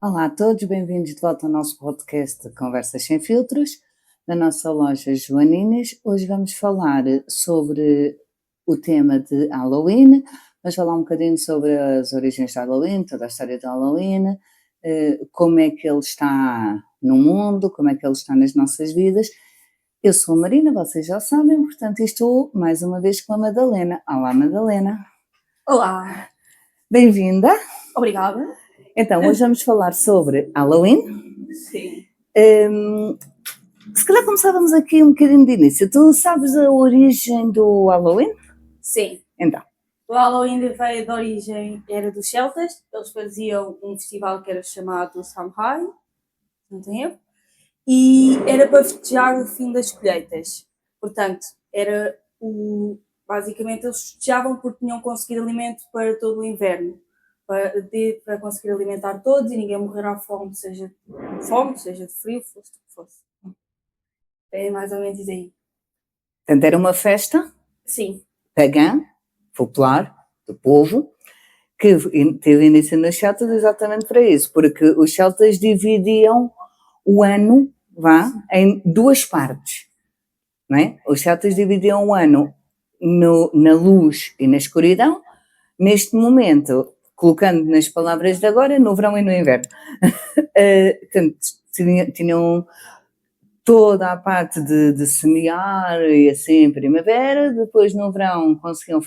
Olá a todos, bem-vindos de volta ao nosso podcast de Conversas Sem Filtros, da nossa loja Joaninas. Hoje vamos falar sobre o tema de Halloween, vamos falar um bocadinho sobre as origens de Halloween, toda a história de Halloween, como é que ele está no mundo, como é que ele está nas nossas vidas. Eu sou a Marina, vocês já sabem, portanto estou mais uma vez com a Madalena. Olá Madalena. Olá, Bem-vinda. obrigada. Então, hoje vamos falar sobre Halloween. Sim. Se calhar começávamos aqui um bocadinho de início. Tu sabes a origem do Halloween? Sim. Então. O Halloween veio de origem, era dos celtas, eles faziam um festival que era chamado Samhain, não tem erro, e era para festejar o fim das colheitas. Portanto, basicamente eles festejavam porque tinham conseguido alimento para todo o inverno, para conseguir alimentar todos e ninguém morrer à fome, seja de frio, fosse o que fosse. É mais ou menos aí. Portanto, era uma festa Sim. pagã, popular, do povo, que teve início nos celtas exatamente para isso, porque os celtas dividiam o ano, em duas partes, não é? Os celtas dividiam o ano na luz e na escuridão. Neste momento, colocando nas palavras de agora, no verão e no inverno. Portanto, tinham toda a parte de semear e assim, primavera, depois no verão conseguiam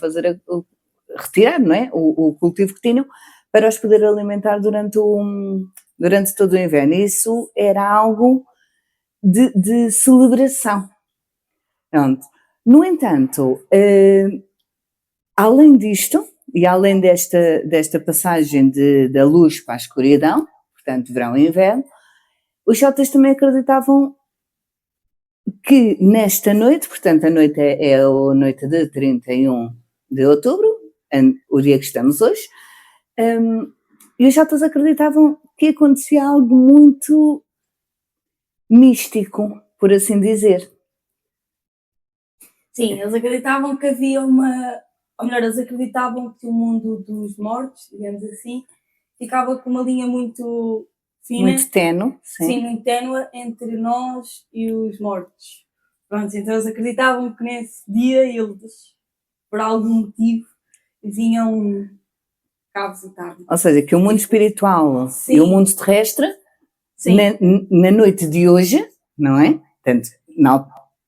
retirar, não é? O cultivo que tinham para os poder alimentar durante todo o inverno. Isso era algo de celebração. Pronto. No entanto, além disto, e além desta passagem da luz para a escuridão, portanto, verão e inverno, os celtas também acreditavam que nesta noite, portanto, a noite é a noite de 31 de outubro, o dia que estamos hoje, e os celtas acreditavam que acontecia algo muito místico, por assim dizer. Sim, eles acreditavam que eles acreditavam que o mundo dos mortos, digamos assim, ficava com uma linha muito fina. Muito ténue, sim. Sim, muito ténue entre nós e os mortos. Pronto, então eles acreditavam que nesse dia eles, por algum motivo, vinham cá visitar. Ou seja, que o mundo espiritual Sim. E o mundo terrestre, na noite de hoje, não é? Portanto,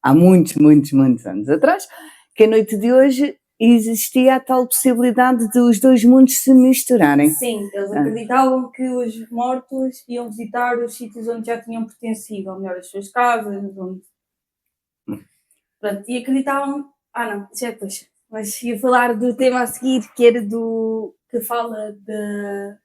há muitos anos atrás, que a noite de hoje existia a tal possibilidade de os dois mundos se misturarem. Sim, eles acreditavam que os mortos iam visitar os sítios onde já tinham pertencido, ou melhor, as suas casas, onde... Pronto, e acreditavam... não, isso é depois. Mas ia falar do tema a seguir, que era que fala das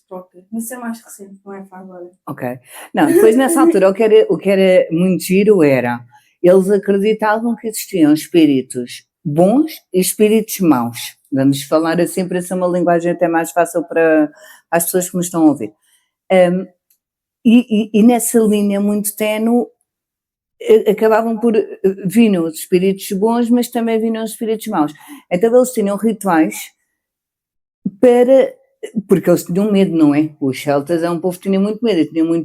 trocas. Mas isso é mais recente, não é para agora. Ok. Não, depois nessa altura o que era muito giro era, eles acreditavam que existiam espíritos bons e espíritos maus. Vamos falar assim para ser uma linguagem até mais fácil para as pessoas que nos estão a ouvir. E nessa linha muito ténue, acabavam por vinham os espíritos bons, mas também vinham os espíritos maus. Então eles tinham rituais porque eles tinham medo, não é? Os celtas é um povo que tinha muito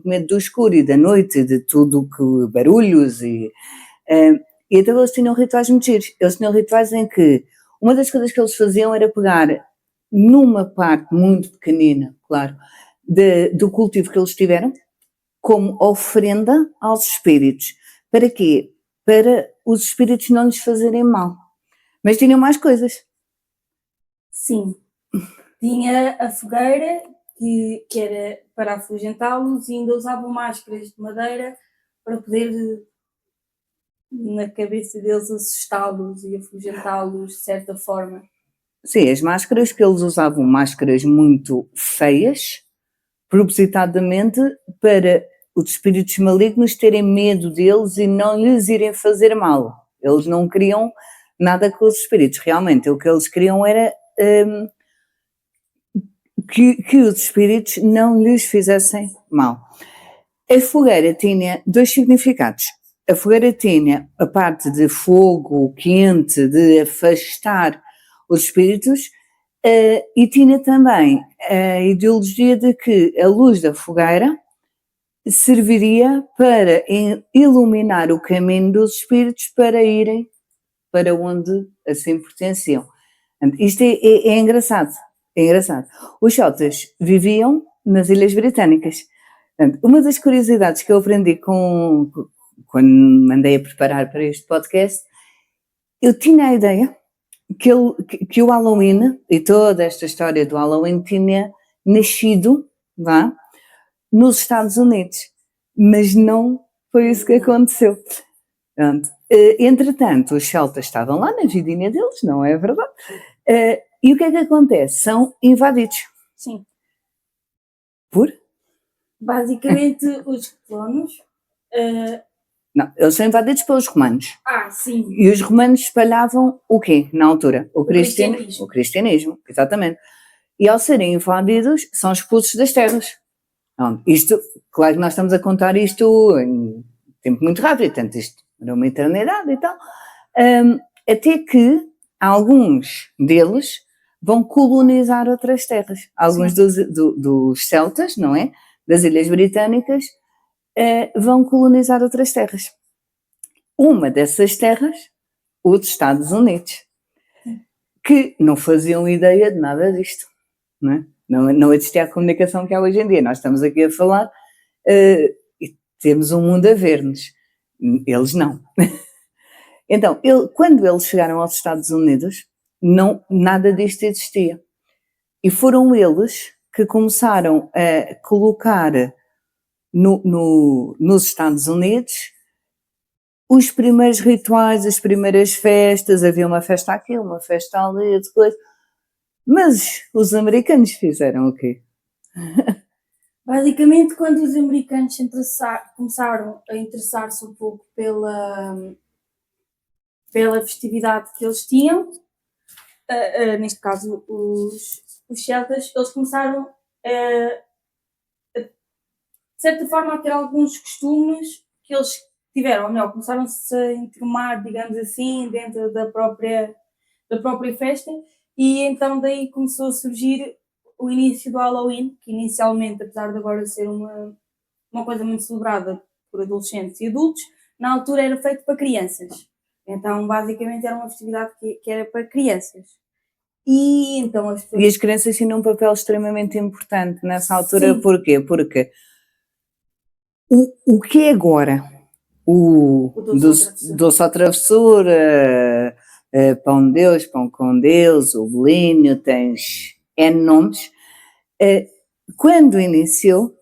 medo do escuro e da noite, de tudo que barulhos e então eles tinham rituais muito giros. Eles tinham rituais em que uma das coisas que eles faziam era pegar numa parte muito pequenina, claro, do cultivo que eles tiveram, como oferenda aos espíritos. Para quê? Para os espíritos não lhes fazerem mal. Mas tinham mais coisas. Sim. Tinha a fogueira, que era para afugentá-los, e ainda usavam máscaras de madeira para poder, na cabeça deles, assustá-los e afugentá-los de certa forma. Sim, as máscaras que eles usavam, máscaras muito feias, propositadamente para os espíritos malignos terem medo deles e não lhes irem fazer mal. Eles não queriam nada com os espíritos, realmente. O que eles queriam era que os espíritos não lhes fizessem mal. A fogueira tinha dois significados. A fogueira tinha a parte de fogo quente, de afastar os espíritos, E tinha também a ideologia de que a luz da fogueira serviria para iluminar o caminho dos espíritos para irem para onde assim pertenciam. Isto é engraçado, é engraçado. Os celtas viviam nas Ilhas Britânicas. Uma das curiosidades que eu aprendi quando me andei a preparar para este podcast, eu tinha a ideia que o Halloween e toda esta história do Halloween tinha nascido, nos Estados Unidos, mas não foi isso que aconteceu. Pronto. Entretanto, os celtas estavam lá na vidinha deles, não é verdade? E o que é que acontece? São invadidos. Sim. Por? Basicamente, os colonos. Não, eles são invadidos pelos romanos. Sim. E os romanos espalhavam o quê, na altura? O cristianismo. O cristianismo, exatamente. E ao serem invadidos, são expulsos das terras. Não, isto, claro que nós estamos a contar isto em tempo muito rápido, portanto isto era uma eternidade e tal, até que alguns deles vão colonizar outras terras. Alguns dos celtas, não é? Das Ilhas Britânicas, vão colonizar outras terras. Uma dessas terras, os Estados Unidos, que não faziam ideia de nada disto, não é? Não existia a comunicação que há hoje em dia. Nós estamos aqui a falar e temos um mundo a ver-nos. Eles não. Então, quando eles chegaram aos Estados Unidos, nada disto existia. E foram eles que começaram a colocar nos Estados Unidos os primeiros rituais, as primeiras festas. Havia uma festa aqui, uma festa ali, depois. Mas os americanos fizeram o quê? Basicamente, quando os americanos começaram a interessar-se um pouco pela festividade que eles tinham, neste caso os celtas, eles começaram de certa forma a ter alguns costumes que eles tiveram, ou melhor, começaram-se a enturmar, digamos assim, dentro da própria festa, e então daí começou a surgir o início do Halloween, que inicialmente, apesar de agora ser uma coisa muito celebrada por adolescentes e adultos, na altura era feito para crianças. Então, basicamente, era uma festividade que era para crianças. E então E as crianças tinham um papel extremamente importante nessa altura. Sim. Porquê? Porque o que é agora o doce à travessura, pão de Deus, pão com Deus, o bolinho, tens N nomes. Quando iniciou,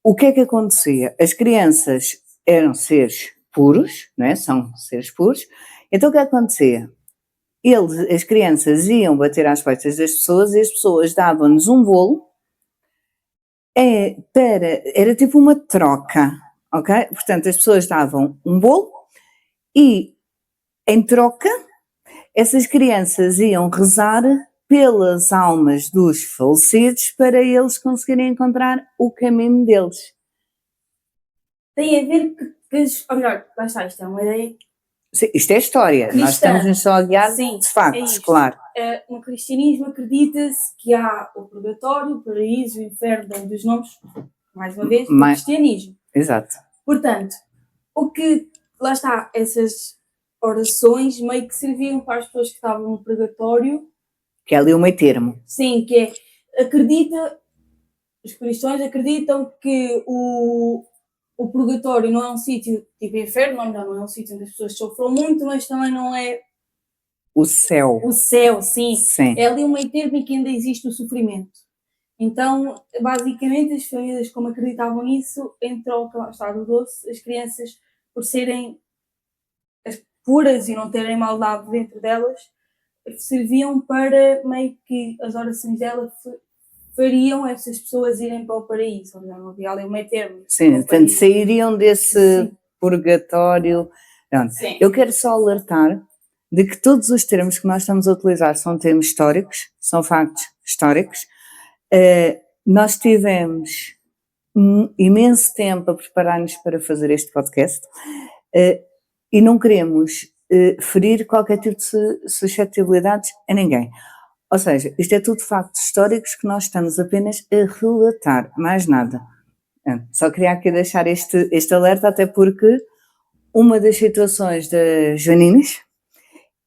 o que é que acontecia? As crianças eram seres puros, não é? São seres puros. Então o que acontecia? As crianças iam bater às portas das pessoas e as pessoas davam-nos um bolo, era tipo uma troca, ok? Portanto, as pessoas davam um bolo e, em troca, essas crianças iam rezar pelas almas dos falecidos para eles conseguirem encontrar o caminho deles. Tem a ver ou melhor, lá está, isto é uma ideia. Sim, isto é história, cristã. Nós estamos só a guiar de factos, claro. No cristianismo acredita-se que há o purgatório, o paraíso, o inferno, dos nomes, mais uma vez, do cristianismo. Exato. Portanto, lá está, essas orações meio que serviam para as pessoas que estavam no purgatório. Que é ali o meio termo. Sim, que os cristãos acreditam que o purgatório não é um sítio tipo inferno, não é um sítio onde as pessoas sofram muito, mas também não é o céu. O céu, sim. É ali um meio termo em que ainda existe o sofrimento. Então, basicamente, as famílias, como acreditavam nisso, em troca, lá está, do doce, as crianças, por serem puras e não terem maldade dentro delas, serviam para meio que as orações delas fariam essas pessoas irem para o paraíso, não havia ali um meio termo. Sim, portanto, sairiam desse purgatório. Eu quero só alertar de que todos os termos que nós estamos a utilizar são termos históricos, são factos históricos. Nós tivemos um imenso tempo a preparar-nos para fazer este podcast e não queremos ferir qualquer tipo de suscetibilidades a ninguém. Ou seja, isto é tudo factos históricos que nós estamos apenas a relatar, mais nada. Só queria aqui deixar este alerta, até porque uma das situações das Joaninas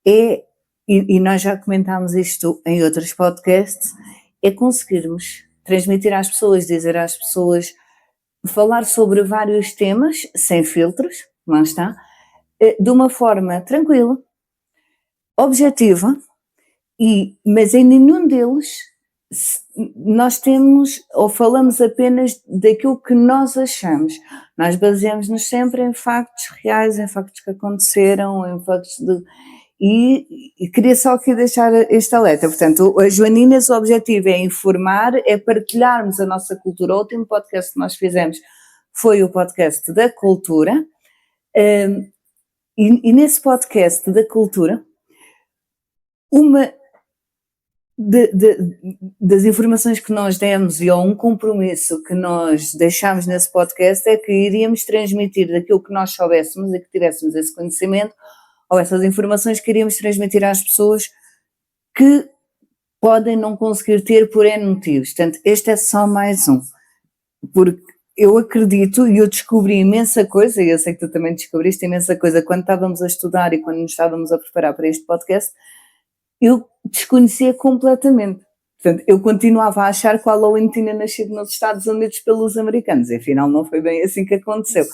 é, e nós já comentámos isto em outros podcasts, é conseguirmos transmitir às pessoas, dizer às pessoas, falar sobre vários temas, sem filtros, lá está, de uma forma tranquila, objetiva, mas em nenhum deles nós temos ou falamos apenas daquilo que nós achamos. Nós baseamos-nos sempre em factos reais, em factos que aconteceram, em factos de... E queria só aqui deixar este alerta. Portanto, as Joaninas, o objetivo é informar, é partilharmos a nossa cultura. O último podcast que nós fizemos foi o podcast da cultura. E nesse podcast da cultura, uma das informações que nós demos e um compromisso que nós deixámos nesse podcast é que iríamos transmitir daquilo que nós soubéssemos e que tivéssemos esse conhecimento ou essas informações que iríamos transmitir às pessoas que podem não conseguir ter por N motivos. Portanto, este é só mais um, porque eu acredito e eu descobri imensa coisa, e eu sei que tu também descobriste imensa coisa quando estávamos a estudar e quando nos estávamos a preparar para este podcast, eu desconhecia completamente. Portanto, eu continuava a achar que o Halloween tinha nascido nos Estados Unidos pelos americanos, e afinal não foi bem assim que aconteceu.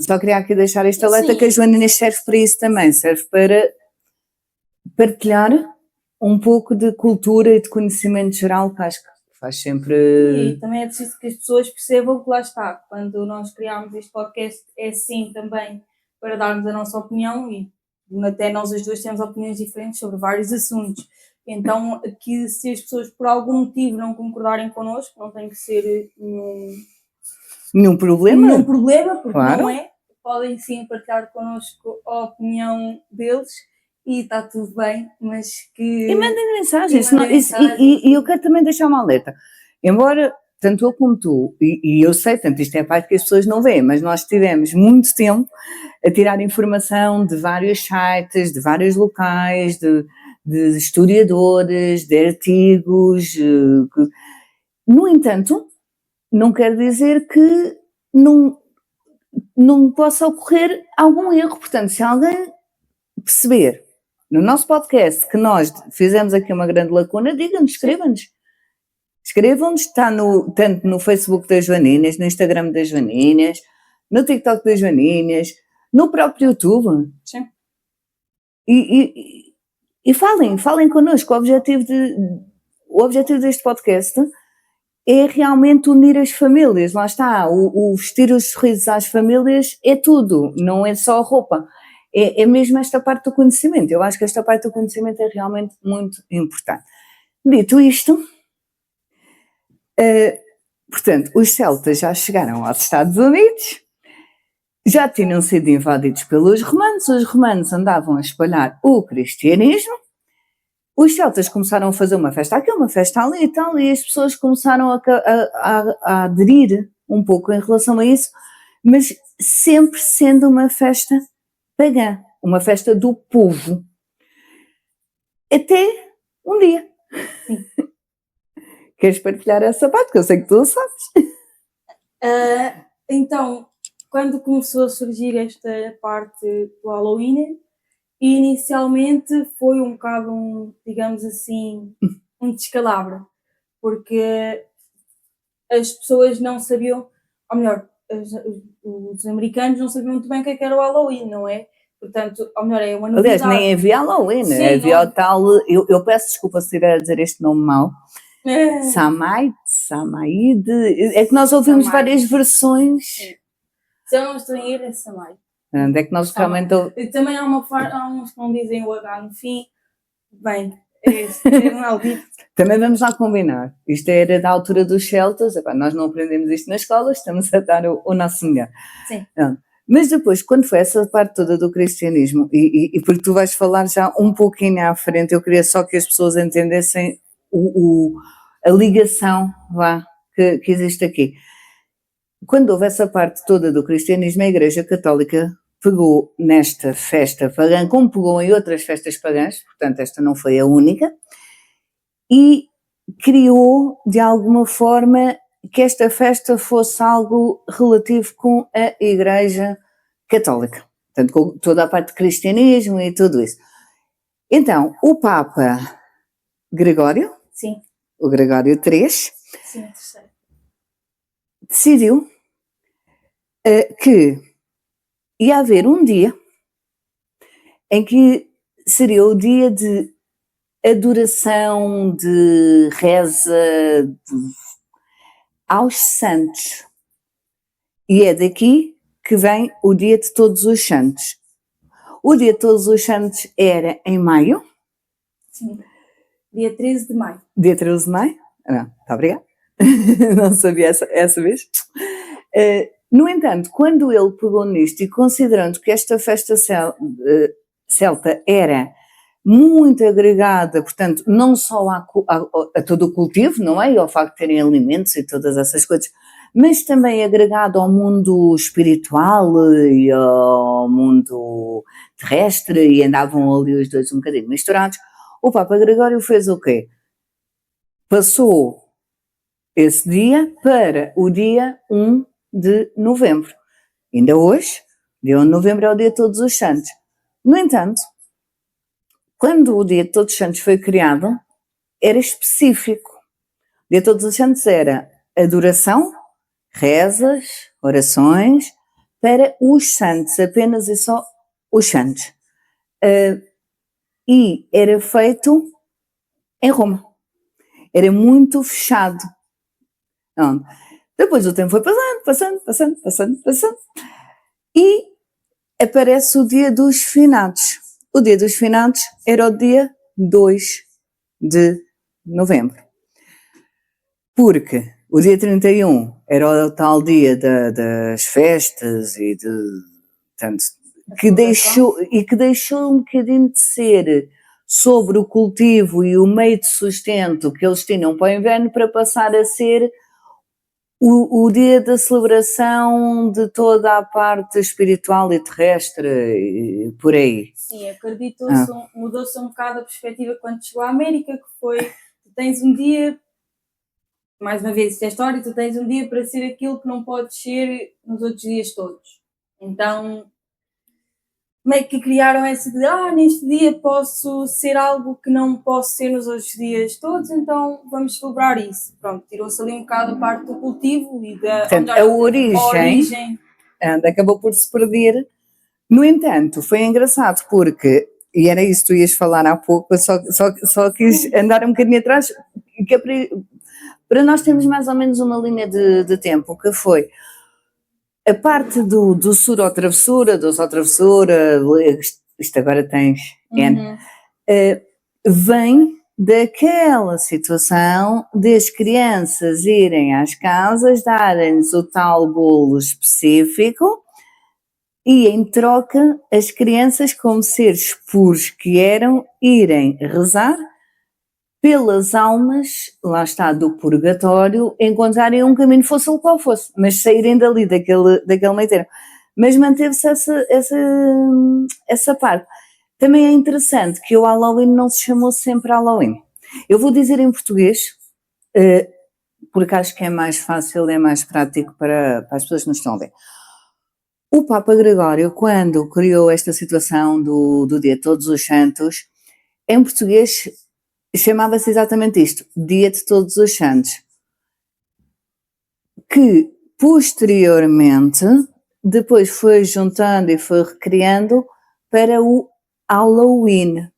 Só queria aqui deixar este alerta que a Joaninas serve para isso também, serve para partilhar um pouco de cultura e de conhecimento geral, que acho que faz sempre... E também é preciso que as pessoas percebam que lá está, quando nós criámos este podcast é sim também para darmos a nossa opinião e até nós as duas temos opiniões diferentes sobre vários assuntos. Então, que se as pessoas por algum motivo não concordarem connosco, não tem que ser nenhum problema, porque claro. não é. Podem sim partilhar connosco a opinião deles e está tudo bem, mas que... E mandem mensagens. E eu quero também deixar uma alerta. Embora, tanto eu como tu, e eu sei, tanto isto é a parte que as pessoas não veem, mas nós tivemos muito tempo a tirar informação de vários sites, de vários locais, de historiadores, de artigos. No entanto, não quer dizer que não possa ocorrer algum erro. Portanto, se alguém perceber no nosso podcast que nós fizemos aqui uma grande lacuna, digam-nos, escrevam-nos. Escrevam-nos, está tanto no Facebook das Joaninas, no Instagram das Joaninas, no TikTok das Joaninas, no próprio YouTube. Sim. E falem connosco. O objetivo deste podcast é realmente unir as famílias. Lá está, o vestir os sorrisos às famílias é tudo, não é só a roupa. É mesmo esta parte do conhecimento. Eu acho que esta parte do conhecimento é realmente muito importante. Dito isto, portanto, os celtas já chegaram aos Estados Unidos, já tinham sido invadidos pelos romanos, os romanos andavam a espalhar o cristianismo, os celtas começaram a fazer uma festa aqui, uma festa ali e tal, e as pessoas começaram a aderir um pouco em relação a isso, mas sempre sendo uma festa pagã, uma festa do povo. Até um dia. Queres partilhar essa parte? Que eu sei que tu sabes. Então, quando começou a surgir esta parte do Halloween, inicialmente foi um bocado, digamos assim, um descalabro, porque as pessoas não sabiam, ou melhor, os americanos não sabiam muito bem o que era o Halloween, não é? Portanto, ou melhor, é uma novidade. Aliás, nem havia Halloween, Sim, havia não... o tal, eu peço desculpa se estiver a dizer este nome mal, Samaide, é que nós ouvimos várias versões. Sim. Se eu não estou em erro, é Samai. Onde é que nós realmente... Também há uns que não dizem o H no fim. Bem, é maldito. Também vamos lá combinar. Isto era da altura dos celtas. Epá, nós não aprendemos isto na escola, estamos a dar o nosso melhor. Sim. Mas depois, quando foi essa parte toda do cristianismo, e porque tu vais falar já um pouquinho à frente, eu queria só que as pessoas entendessem a ligação que existe aqui. Quando houve essa parte toda do cristianismo, a Igreja Católica pegou nesta festa pagã, como pegou em outras festas pagãs, portanto esta não foi a única, e criou de alguma forma que esta festa fosse algo relativo com a Igreja Católica, portanto com toda a parte de cristianismo e tudo isso. Então, o Papa Gregório, Sim, o Gregório III, sim, terceiro. decidiu que ia haver um dia em que seria o dia de adoração, de reza aos santos. E é daqui que vem o Dia de Todos os Santos. O Dia de Todos os Santos era em maio. Sim, dia 13 de maio. Dia 13 de maio? Não, está obrigada. Não sabia essa vez. No entanto, quando ele pegou nisto e considerando que esta festa celta era muito agregada, portanto, não só a todo o cultivo, não é? E ao facto de terem alimentos e todas essas coisas, mas também agregado ao mundo espiritual e ao mundo terrestre, e andavam ali os dois um bocadinho misturados, o Papa Gregório fez o quê? Passou esse dia para o dia 1 de novembro. Ainda hoje, dia 1 de novembro é o dia de Todos os Santos. No entanto, quando o dia de Todos os Santos foi criado, era específico. O dia de Todos os Santos era adoração, rezas, orações para os santos, apenas e só os santos. E era feito em Roma. Era muito fechado. Não. Depois o tempo foi passando, e aparece o dia dos finados. O dia dos finados era o dia 2 de novembro. Porque o dia 31 era o tal dia das festas e que deixou um bocadinho de ser sobre o cultivo e o meio de sustento que eles tinham para o inverno, para passar a ser o dia da celebração de toda a parte espiritual e terrestre e por aí. Sim, mudou-se um bocado a perspectiva quando chegou à América, que foi, tu tens um dia, mais uma vez, isto é história, tu tens um dia para ser aquilo que não podes ser nos outros dias todos. Então, meio que criaram essa de, neste dia posso ser algo que não posso ser nos outros dias todos, então vamos celebrar isso. Pronto, tirou-se ali um bocado a parte do cultivo e Portanto, a origem acabou por se perder. No entanto, foi engraçado porque, e era isso que tu ias falar há pouco, só quis andar um bocadinho atrás, que é para nós termos mais ou menos uma linha de tempo, que foi a parte do sur ou travessura, do só travessura, isto agora tens N, vem daquela situação das crianças irem às casas, darem-lhes o tal bolo específico e em troca as crianças, como seres puros que eram, irem rezar pelas almas, lá está, do purgatório, encontrarem um caminho, fosse o qual fosse, mas saírem dali, daquele meio termo. Mas manteve-se essa parte. Também é interessante que o Halloween não se chamou sempre Halloween. Eu vou dizer em português, porque acho que é mais fácil, é mais prático para as pessoas que nos estão a ver. O Papa Gregório, quando criou esta situação do Dia de Todos os Santos, em português chamava-se exatamente isto, Dia de Todos os Santos, que posteriormente depois foi juntando e foi recriando para o Halloween.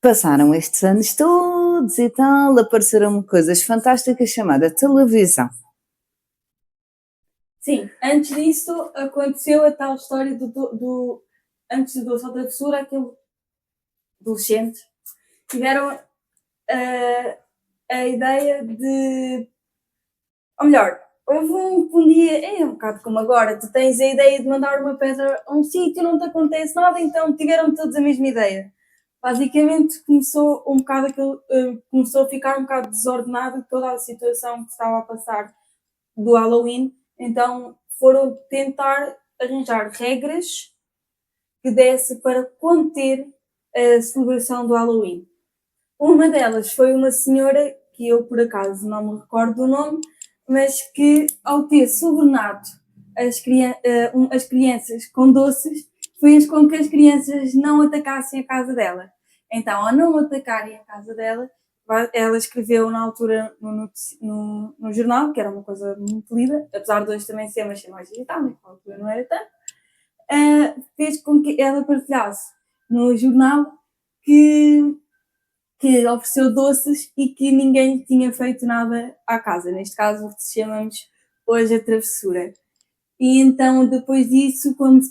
Passaram estes anos todos e tal, apareceram coisas fantásticas chamadas televisão. Sim, antes disso aconteceu a tal história antes do Doce ou Travessura, aquele adolescente, tiveram a ideia de, ou melhor, houve um dia, é um bocado como agora, tu tens a ideia de mandar uma pedra a um sítio, não te acontece nada, então tiveram todos a mesma ideia. Basicamente começou começou a ficar um bocado desordenado toda a situação que estava a passar do Halloween, então foram tentar arranjar regras que desse para conter a celebração do Halloween. Uma delas foi uma senhora, que eu por acaso não me recordo do nome, mas que ao ter subornado as crianças com doces, fez com que as crianças não atacassem a casa dela. Então, ao não atacarem a casa dela, ela escreveu na altura no jornal, que era uma coisa muito lida, apesar de hoje também ser mais digital, na altura não era tanto, fez com que ela partilhasse no jornal que ofereceu doces e que ninguém tinha feito nada à casa. Neste caso, chamamos hoje a travessura. E então, depois disso, quando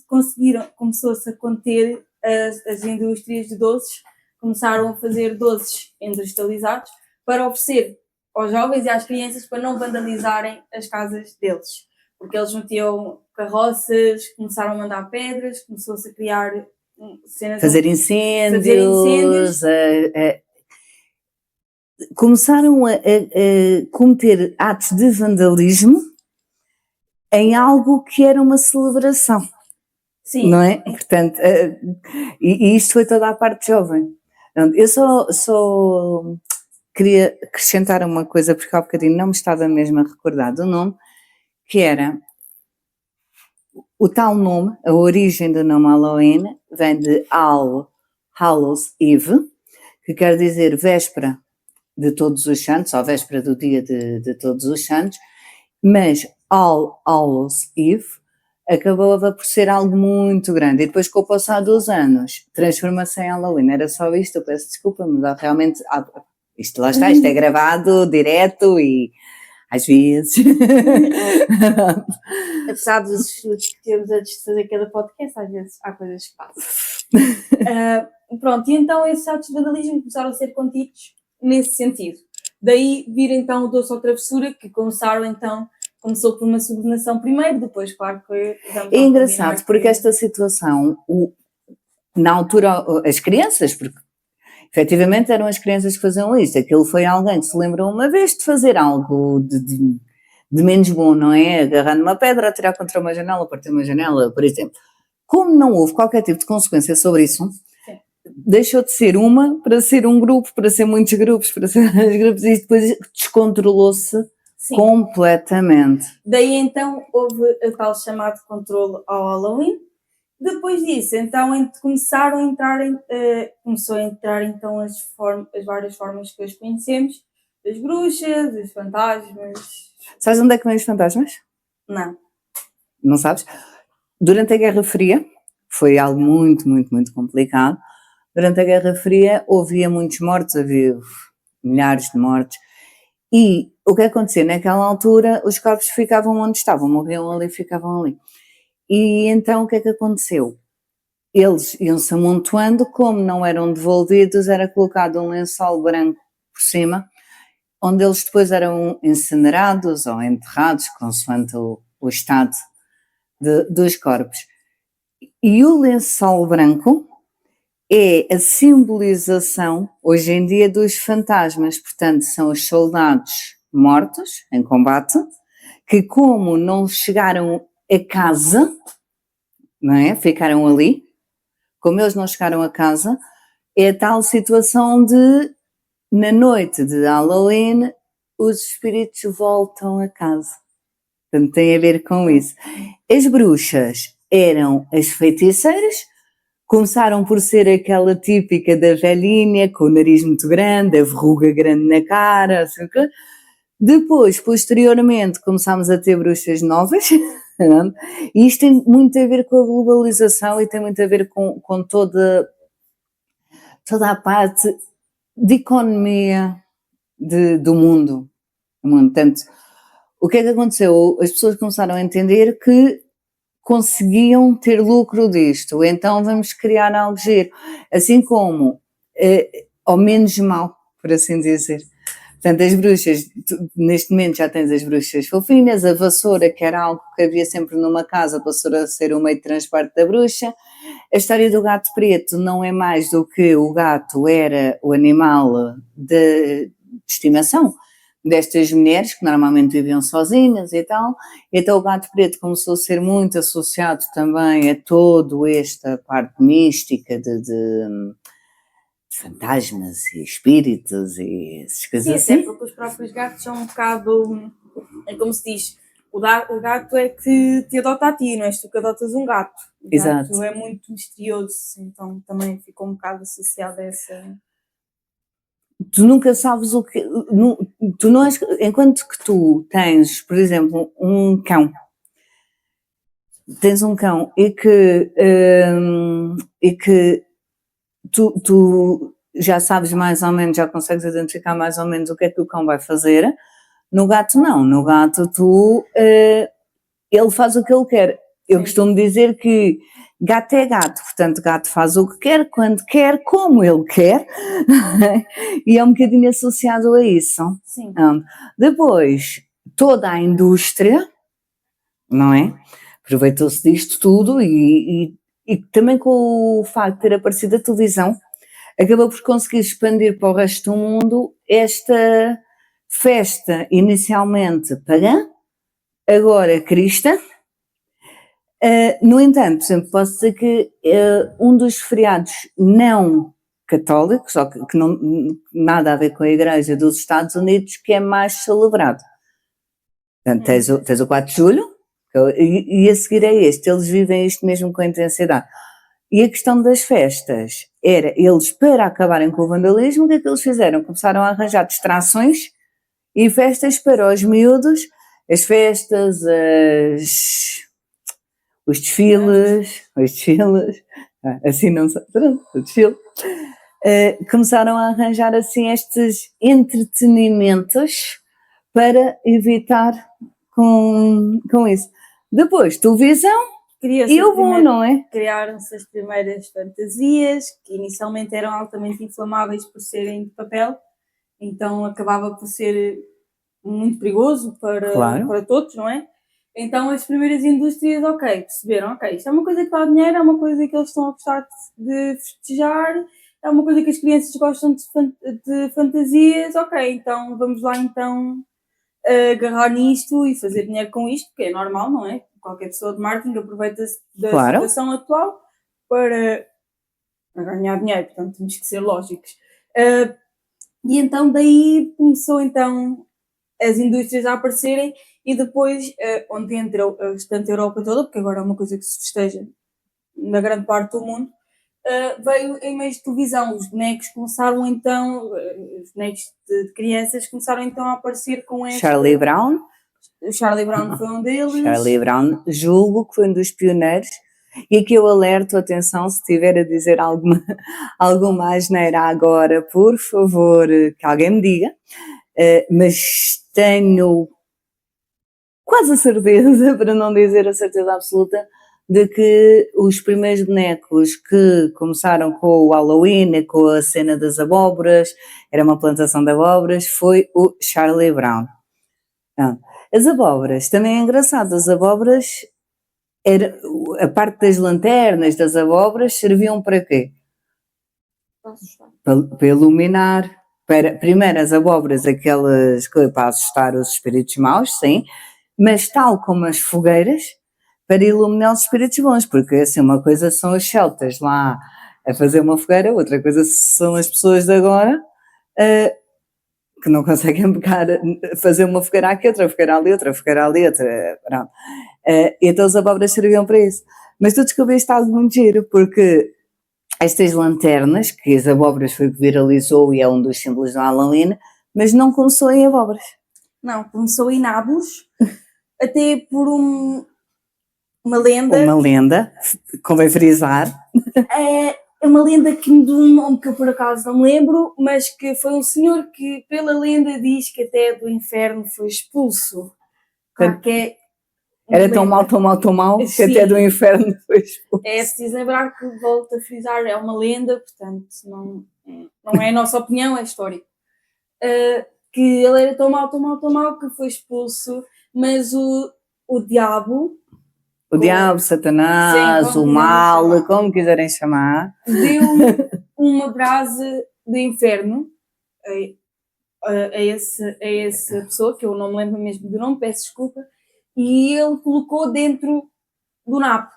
começou-se a conter as indústrias de doces, começaram a fazer doces industrializados para oferecer aos jovens e às crianças para não vandalizarem as casas deles. Porque eles metiam carroças, começaram a mandar pedras, começou-se a criar cenas... Fazer incêndios. Começaram a cometer atos de vandalismo em algo que era uma celebração. Sim. Não é? Portanto, e isto foi toda a parte jovem. Eu só queria acrescentar uma coisa, porque há bocadinho não me estava mesmo a recordar do nome, que era o tal nome, a origem do nome Halloween vem de All Hallows Eve, que quer dizer véspera de Todos os Santos, ou véspera do dia de Todos os Santos, mas All Hallows Eve acabava por ser algo muito grande, e depois com o passar dos anos transforma-se em Halloween. Era só isto, eu peço desculpa, mas realmente isto lá está, isto é gravado direto e às vezes apesar dos termos antes de fazer cada podcast, às vezes há coisas que passam. Pronto, e então esses atos de vandalismo começaram a ser contidos nesse sentido. Daí vir então o doce ou travessura, que começou por uma subornação primeiro, depois, claro, que... É engraçado, porque esta situação, na altura, as crianças, porque efetivamente eram as crianças que faziam isto, aquilo foi alguém que se lembrou uma vez de fazer algo de menos bom, não é? Agarrar numa pedra, atirar contra uma janela, partir uma janela, por exemplo. Como não houve qualquer tipo de consequência sobre isso, deixou de ser uma para ser um grupo, para ser muitos grupos, para ser vários grupos, e depois descontrolou-se completamente. Daí então houve o tal chamado controle ao Halloween. Depois disso, então começou a entrar então as várias formas que hoje conhecemos, das bruxas, dos fantasmas. Sabes onde é que vêm os fantasmas? Não. Não sabes? Durante a Guerra Fria, foi algo muito, muito, muito complicado. Durante a Guerra Fria havia muitos mortos, havia milhares de mortos. E o que acontecia naquela altura, os corpos ficavam onde estavam, morriam ali, ficavam ali. E então o que é que aconteceu? Eles iam-se amontoando, como não eram devolvidos, era colocado um lençol branco por cima, onde eles depois eram incinerados ou enterrados, consoante o estado dos corpos. E o lençol branco é a simbolização, hoje em dia, dos fantasmas. Portanto, são os soldados mortos em combate, que como não chegaram a casa, não é? Ficaram ali, como eles não chegaram a casa, é a tal situação de, na noite de Halloween, os espíritos voltam a casa. Portanto, tem a ver com isso. As bruxas eram as feiticeiras, começaram por ser aquela típica da velhinha, com o nariz muito grande, a verruga grande na cara, assim, depois, posteriormente, começámos a ter bruxas novas, e isto tem muito a ver com a globalização e tem muito a ver com toda a parte de economia do mundo. Portanto, o que é que aconteceu? As pessoas começaram a entender que conseguiam ter lucro disto, então vamos criar algo giro, assim como ao menos mal, por assim dizer. Portanto, as bruxas, neste momento já tens as bruxas fofinhas, a vassoura, que era algo que havia sempre numa casa, passou a ser o meio de transporte da bruxa. A história do gato preto não é mais do que o gato era o animal de estimação destas mulheres que normalmente viviam sozinhas e tal. Então o gato preto começou a ser muito associado também a toda esta parte mística de fantasmas e espíritos e essas coisas Sim, até assim. porque os próprios gatos são um bocado, é como se diz, o gato é que te adota a ti, não és tu que adotas um gato. O gato Exato. é muito misterioso, então também ficou um bocado associado a essa... Tu nunca sabes o que. Tu não és, enquanto que tu tens, por exemplo, um cão, tens um cão e que tu já sabes mais ou menos, já consegues identificar mais ou menos o que é que o cão vai fazer. No gato não, no gato ele faz o que ele quer. Eu Sim. costumo dizer que gato é gato, portanto gato faz o que quer, quando quer, como ele quer, e é um bocadinho associado a isso. Sim. Depois, toda a indústria, não é? Aproveitou-se disto tudo e também com o facto de ter aparecido a televisão, acabou por conseguir expandir para o resto do mundo esta festa inicialmente pagã, agora cristã. No entanto, por exemplo, posso dizer que um dos feriados não católicos, ou que não nada a ver com a Igreja dos Estados Unidos, que é mais celebrado. Portanto, tens o 4 de julho, e a seguir é este, eles vivem isto mesmo com intensidade. E a questão das festas era, eles para acabarem com o vandalismo, o que é que eles fizeram? Começaram a arranjar distrações e festas para os miúdos, as festas, os desfiles, assim não sei, pronto, o desfile. Começaram a arranjar assim estes entretenimentos para evitar com isso. Depois, televisão, eu vou, não é? Criaram-se as primeiras fantasias, que inicialmente eram altamente inflamáveis por serem de papel, então acabava por ser muito perigoso Claro. para todos, não é? Então as primeiras indústrias, perceberam, isto é uma coisa que dá dinheiro, é uma coisa que eles estão a gostar de festejar, é uma coisa que as crianças gostam de fantasias, então vamos lá então agarrar nisto e fazer dinheiro com isto, que é normal, não é? Qualquer pessoa de marketing aproveita-se da situação atual para ganhar dinheiro, portanto temos que ser lógicos. E então daí começou então as indústrias a aparecerem e depois, onde entra a restante Europa toda, porque agora é uma coisa que se festeja na grande parte do mundo, veio em meios de televisão. Os bonecos começaram então, os bonecos de crianças começaram então a aparecer com esta... Charlie Brown. O Charlie Brown foi um deles. Charlie Brown, julgo que foi um dos pioneiros. E aqui eu alerto, atenção, se tiver a dizer alguma asneira agora, por favor, que alguém me diga. Mas tenho quase a certeza, para não dizer a certeza absoluta, de que os primeiros bonecos que começaram com o Halloween, com a cena das abóboras, era uma plantação de abóboras, foi o Charlie Brown. As abóboras, também é engraçado, as abóboras, a parte das lanternas das abóboras serviam para quê? Para iluminar. Primeiro as abóboras, aquelas para assustar os espíritos maus, sim, mas tal como as fogueiras, para iluminar os espíritos bons, porque assim, uma coisa são os celtas lá a fazer uma fogueira, outra coisa são as pessoas de agora que não conseguem fazer uma fogueira aqui, outra fogueira ali, outra fogueira ali, outra... Pronto. Então as abóboras serviam para isso. Mas tu descobriste algo muito giro, porque estas lanternas, que as abóboras foi o que viralizou e é um dos símbolos do Halloween, mas não começou em abóboras. Não, começou em nabos, até por uma lenda. Uma lenda, convém frisar. É uma lenda que me deu um nome que eu por acaso não me lembro, mas que foi um senhor que, pela lenda, diz que até do inferno foi expulso. Claro que é era tão mau, que até do inferno foi expulso. É preciso lembrar que, volto a frisar, é uma lenda, portanto não é a nossa opinião, é história. Que ele era tão mau que foi expulso, mas o diabo... O diabo, Satanás, o mal, como quiserem chamar. Deu uma brasa do inferno a essa pessoa, que eu não me lembro mesmo do nome, peço desculpa, e ele colocou dentro do napo.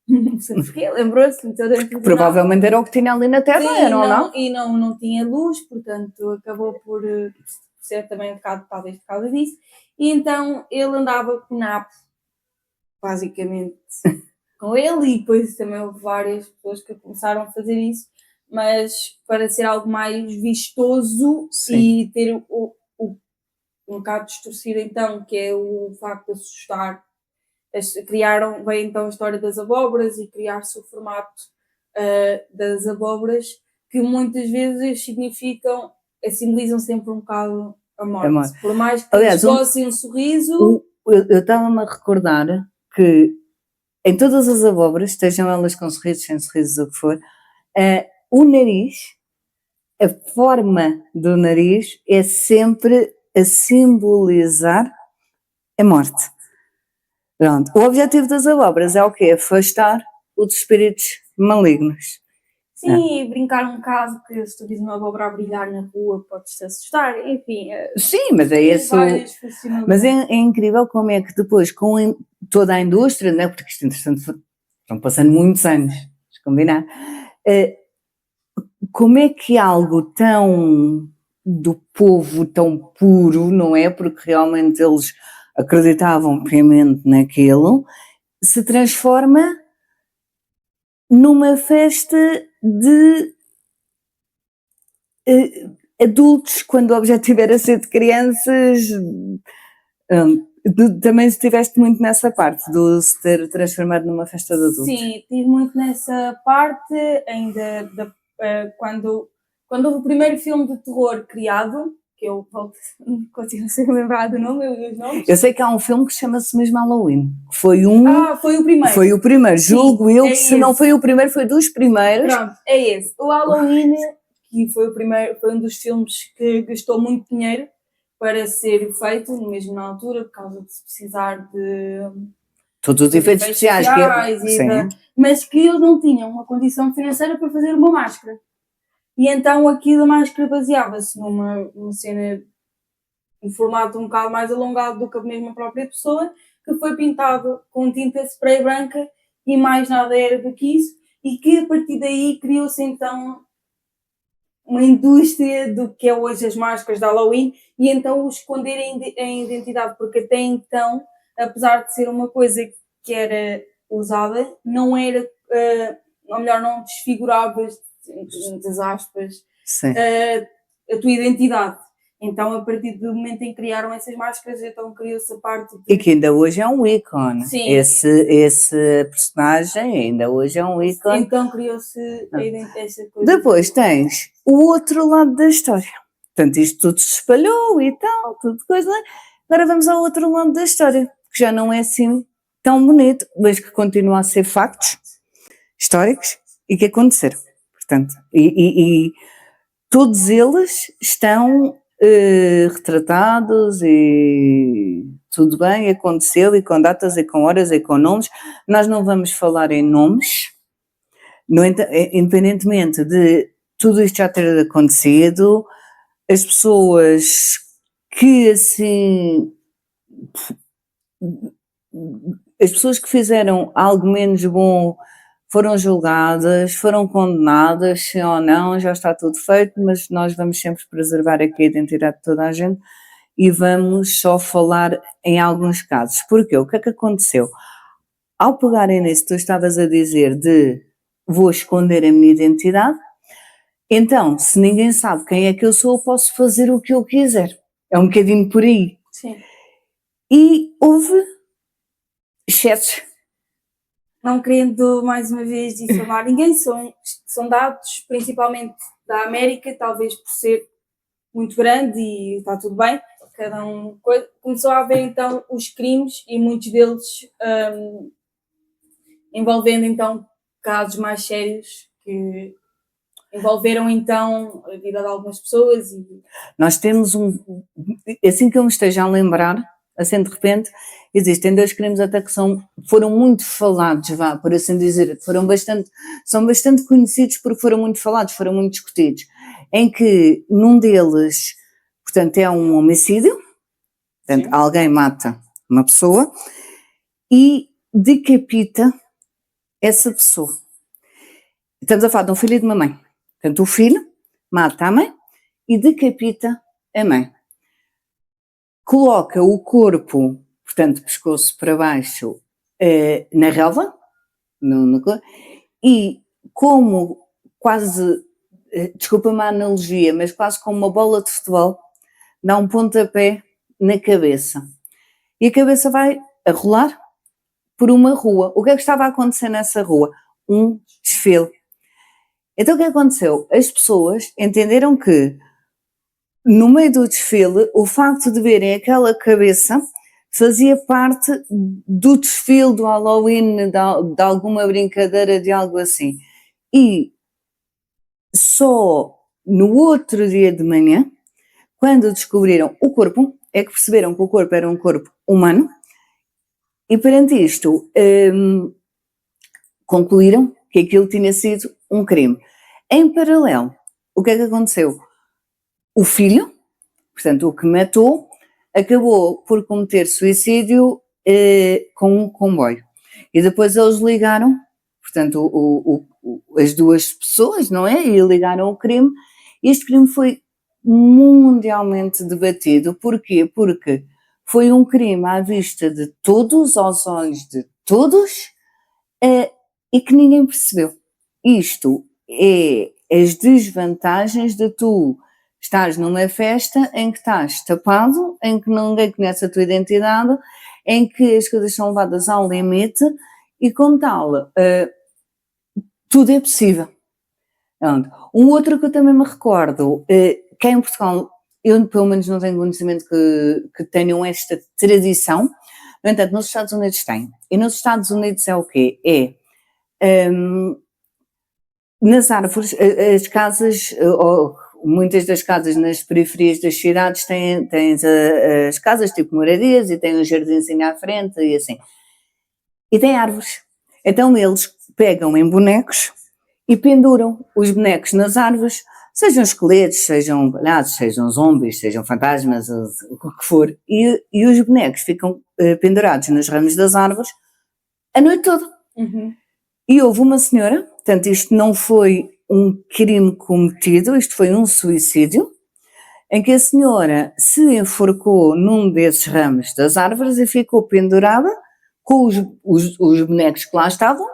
Não sei porquê, lembrou-se, meteu dentro do napo. Provavelmente era o que tinha ali na terra, Sim, era ou não? e não tinha luz, portanto acabou por ser também um bocado talvez por causa disso. E então ele andava com o napo, basicamente, com ele, e depois também houve várias pessoas que começaram a fazer isso, mas para ser algo mais vistoso Sim. e ter um bocado distorcido então, que é o facto de assustar. Veio então a história das abóboras e criar-se o formato das abóboras, que muitas vezes simbolizam sempre um bocado a morte. Por mais que Aliás, fosse um sorriso. Eu estava-me a recordar que em todas as abóboras, estejam elas com sorrisos, sem sorrisos, o que for, o nariz, a forma do nariz é sempre a simbolizar a morte. Pronto. O objetivo das abóboras é o quê? Afastar os espíritos malignos. Sim, brincar um bocado, que se tu vis uma abóbora a brilhar na rua, podes-te assustar, enfim. Sim, mas é isso. Mas é incrível como é que depois, com toda a indústria, né, porque isto é interessante, estão passando muitos anos, vamos combinar, como é que algo tão do povo, tão puro, não é? Porque realmente eles acreditavam piamente naquilo, se transforma numa festa de adultos, quando o objetivo era ser de crianças. Também estiveste muito nessa parte do se ter transformado numa festa de adultos. Sim, estive muito nessa parte, ainda quando houve o primeiro filme de terror criado, que eu continuo sem lembrar do nome e os nomes. Eu sei que há um filme que chama-se mesmo Halloween. Foi o primeiro. Foi o primeiro. Julgo Sim, eu que se não foi o primeiro, foi dos primeiros. Pronto, é esse. O Halloween, que foi o primeiro, foi um dos filmes que gastou muito dinheiro para ser feito, mesmo na altura, por causa de se precisar de todos os efeitos especiais mas que eles não tinham uma condição financeira para fazer uma máscara. E então aquilo, a máscara baseava-se numa cena, um formato um bocado mais alongado do que a mesma própria pessoa, que foi pintado com tinta spray branca e mais nada era do que isso, e que a partir daí criou-se então uma indústria do que é hoje as máscaras de Halloween, e então o esconder a identidade, porque até então, apesar de ser uma coisa que era usada, não era, ou melhor, não desfiguravas, entre aspas, a tua identidade. Então, a partir do momento em que criaram essas máscaras, então criou-se a parte e que ainda hoje é um ícone. Sim. Esse personagem ainda hoje é um ícone. Então criou-se essa coisa. Depois tens o outro lado da história. Portanto, isto tudo se espalhou e tal, tudo coisa. Agora vamos ao outro lado da história, que já não é assim tão bonito, mas que continua a ser factos históricos e que aconteceram. Portanto, e todos eles estão retratados e tudo bem, aconteceu, e com datas e com horas e com nomes. Nós não vamos falar em nomes, independentemente de tudo isto já ter acontecido, as pessoas que assim, as pessoas que fizeram algo menos bom foram julgadas, foram condenadas, sim ou não, já está tudo feito, mas nós vamos sempre preservar aqui a identidade de toda a gente e vamos só falar em alguns casos. Porquê? O que é que aconteceu? Ao pegarem nisso, tu estavas a dizer de vou esconder a minha identidade, então, se ninguém sabe quem é que eu sou, eu posso fazer o que eu quiser. É um bocadinho por aí. Sim. E houve excessos. Não querendo mais uma vez difamar ninguém, são dados principalmente da América, talvez por ser muito grande e está tudo bem, cada um começou a haver então os crimes e muitos deles envolvendo então casos mais sérios que envolveram então a vida de algumas pessoas. E nós temos assim que eu me esteja a lembrar, assim de repente, existem 2 crimes até que foram muito falados, por assim dizer, são bastante conhecidos porque foram muito falados, foram muito discutidos, em que num deles, portanto, é um homicídio, portanto, Sim. alguém mata uma pessoa e decapita essa pessoa. Estamos a falar de um filho e de uma mãe. Portanto, o filho mata a mãe e decapita a mãe. Coloca o corpo, portanto, pescoço para baixo, na relva, e como quase, desculpa-me a analogia, mas quase como uma bola de futebol, dá um pontapé na cabeça. E a cabeça vai a rolar por uma rua. O que é que estava a acontecer nessa rua? Um desfile. Então o que aconteceu? As pessoas entenderam que no meio do desfile, o facto de verem aquela cabeça fazia parte do desfile do Halloween, de alguma brincadeira, de algo assim. E só no outro dia de manhã, quando descobriram o corpo, é que perceberam que o corpo era um corpo humano, e perante isto concluíram que aquilo tinha sido um crime. Em paralelo, o que é que aconteceu? O filho, portanto o que matou, acabou por cometer suicídio com um comboio. E depois eles ligaram, portanto as duas pessoas, não é? E ligaram o crime. Este crime foi mundialmente debatido. Porquê? Porque foi um crime à vista de todos, aos olhos de todos, e que ninguém percebeu. Isto é as desvantagens de tu estás numa festa em que estás tapado, em que ninguém conhece a tua identidade, em que as coisas são levadas ao limite e, como tal, tudo é possível. Um outro que eu também me recordo, que é em Portugal, eu pelo menos não tenho conhecimento que tenham esta tradição, no entanto, nos Estados Unidos tem. E nos Estados Unidos é o quê? Nas árvores, as casas, ou muitas das casas nas periferias das cidades têm as casas tipo moradias e têm um jardinzinho à frente e assim. E têm árvores. Então eles pegam em bonecos e penduram os bonecos nas árvores, sejam esqueletos, sejam palhaços, sejam zombies, sejam fantasmas, o que for, e os bonecos ficam pendurados nos ramos das árvores a noite toda. Uhum. E houve uma senhora, portanto isto não foi um crime cometido, isto foi um suicídio, em que a senhora se enforcou num desses ramos das árvores e ficou pendurada com os bonecos que lá estavam,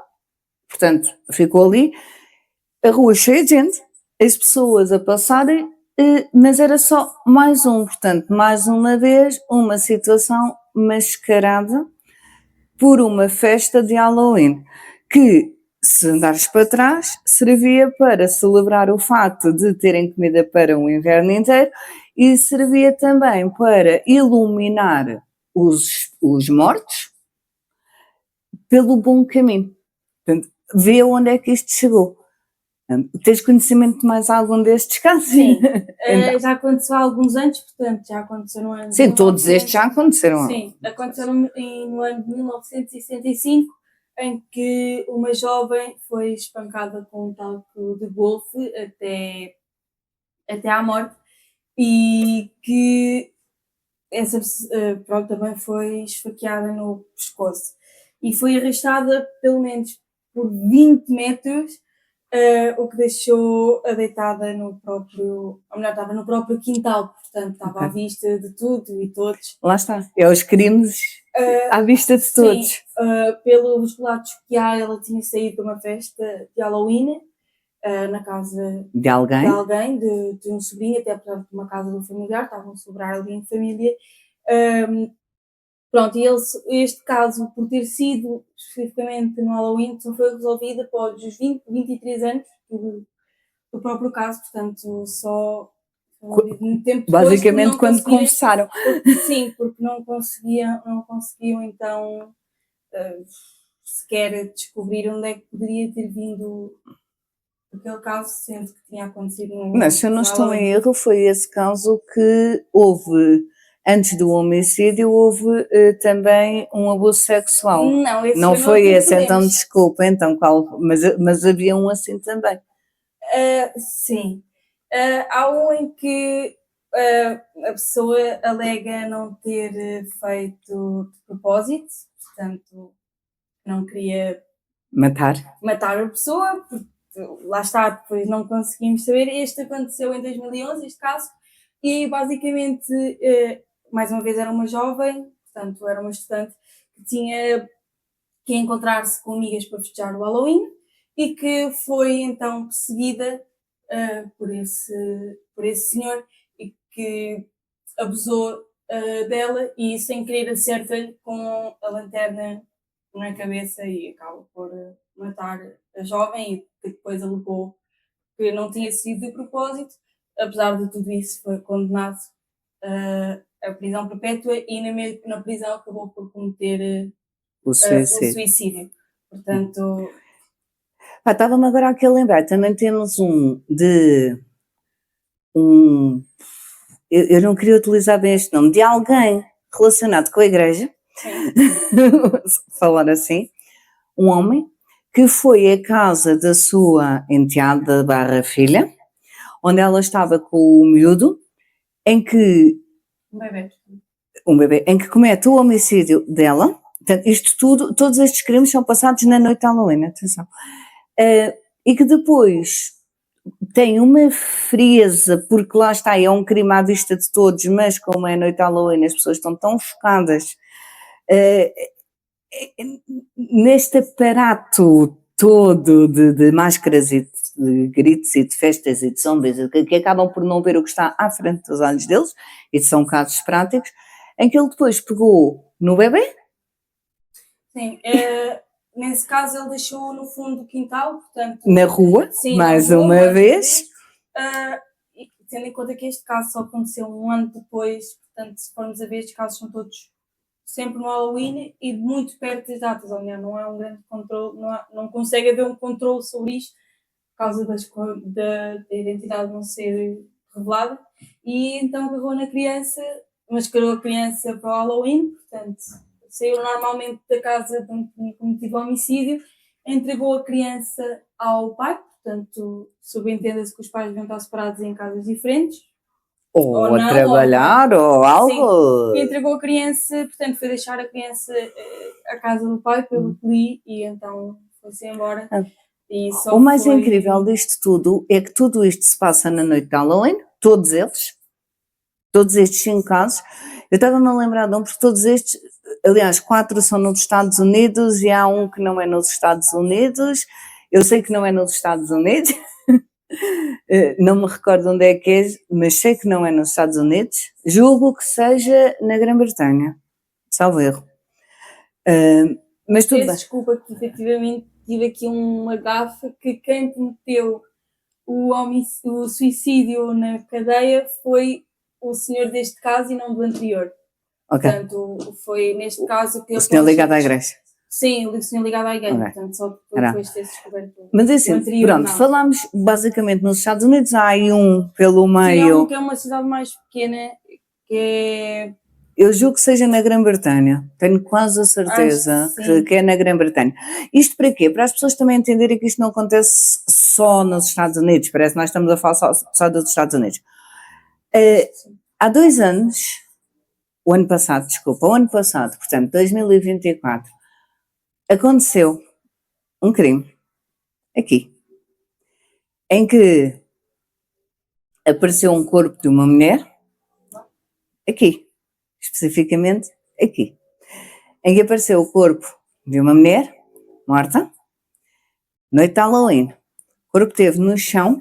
portanto ficou ali, a rua cheia de gente, as pessoas a passarem, mas era só mais portanto mais uma vez uma situação mascarada por uma festa de Halloween, que, se andares para trás, servia para celebrar o facto de terem comida para um inverno inteiro e servia também para iluminar os mortos pelo bom caminho. Portanto, vê onde é que isto chegou. Tens conhecimento de mais algum destes casos? Sim, Então. já aconteceu há alguns anos, portanto, já aconteceu no ano de Sim, todos estes já aconteceram. Sim, aconteceram no ano de 1965, em que uma jovem foi espancada com um taco de golfe até à morte e que essa pronto, também foi esfaqueada no pescoço e foi arrastada pelo menos por 20 metros, o que deixou-a deitada no próprio, ou melhor, estava no próprio quintal, portanto estava à vista de tudo e todos. Lá está, é os crimes à vista de todos. Sim, pelos relatos que há, ela tinha saído de uma festa de Halloween, na casa De alguém? de um sobrinho, até portanto de uma casa de um familiar, estavam a celebrar ali em família. Pronto, e este caso, por ter sido especificamente no Halloween, só foi resolvido após os 23 anos do próprio caso, portanto, só muito tempo depois. Basicamente, quando confessaram. Sim, porque não conseguiam então sequer descobrir onde é que poderia ter vindo aquele caso, sendo que tinha acontecido Mas se eu não estou em erro, foi esse caso que houve, antes do homicídio, houve também um abuso sexual. Não, esse não foi esse, podemos. então desculpa, então qual? Mas havia um assim também. Sim. Há um em que a pessoa alega não ter feito de propósito, portanto, não queria Matar? matar a pessoa, porque lá está, depois não conseguimos saber. Este aconteceu em 2011, este caso, e basicamente, mais uma vez, era uma jovem, portanto, era uma estudante que tinha que encontrar-se com amigas para festejar o Halloween e que foi então perseguida por esse senhor e que abusou dela e sem querer acerta-lhe com a lanterna na cabeça e acaba por matar a jovem e que depois alegou que não tinha sido de propósito. Apesar de tudo isso, foi condenado a prisão perpétua e na prisão acabou por cometer O o suicídio. suicídio. Portanto, Estava-me agora aqui a lembrar, também temos um, eu não queria utilizar bem este nome, de alguém relacionado com a igreja, sim, falar assim, um homem, que foi à casa da sua enteada barra filha, onde ela estava com o miúdo, em que um bebê. em que comete o homicídio dela. Portanto, isto tudo, todos estes crimes são passados na noite de Halloween, atenção. E que depois tem uma frieza, porque lá está, é um crime à vista de todos, mas como é a noite de Halloween, as pessoas estão tão focadas neste aparato todo de máscaras e de gritos e de festas e de zombies, que acabam por não ver o que está à frente dos olhos deles, e são casos práticos, em que ele depois pegou no bebê. Sim, nesse caso ele deixou no fundo do quintal, portanto... Na rua, sim, mais na rua, uma vez. E tendo em conta que este caso só aconteceu um ano depois, portanto, se formos a ver, estes casos são todos sempre no Halloween e muito perto das datas, ou melhor, não é um grande controle, não consegue haver um controle sobre isto por causa da identidade não ser revelada. E então agarrou na criança, mascarou a criança para o Halloween, portanto, saiu normalmente da casa de onde tinha cometido o homicídio, entregou a criança ao pai, portanto, subentenda-se que os pais deviam estar separados em casas diferentes. Ou a não, trabalhar, ou algo. Sim. E entregou a criança, portanto, foi deixar a criança à casa do pai, pelo que li, e então foi-se embora. E O mais incrível disto tudo é que tudo isto se passa na noite de Halloween, todos eles, todos estes 5 casos. Eu estava-me a lembrar de um, porque todos estes, aliás, 4 são nos Estados Unidos e há um que não é nos Estados Unidos. Eu sei que não é nos Estados Unidos, não me recordo onde é que é, mas sei que não é nos Estados Unidos. Julgo que seja na Grã-Bretanha, salvo erro. Mas tudo bem. Desculpa que efetivamente tive aqui uma gafe que quem cometeu o suicídio na cadeia foi o senhor deste caso e não do anterior. Okay. Portanto, foi neste caso que o senhor ligado à igreja. Sim, o senhor ligado à igreja, okay. Portanto, só depois de ter descoberto. Mas assim, anterior, pronto, não. Falámos basicamente nos Estados Unidos, há aí um pelo meio. Sim, há um que é uma cidade mais pequena, que é. Eu julgo que seja na Grã-Bretanha, tenho quase a certeza que é na Grã-Bretanha. Isto para quê? Para as pessoas também entenderem que isto não acontece só nos Estados Unidos, parece que nós estamos a falar só dos Estados Unidos. Há 2 anos, o ano passado, portanto, 2024, aconteceu um crime, aqui, em que apareceu um corpo de uma mulher, aqui, especificamente aqui, em que apareceu o corpo de uma mulher morta, noite de Halloween. O corpo esteve no chão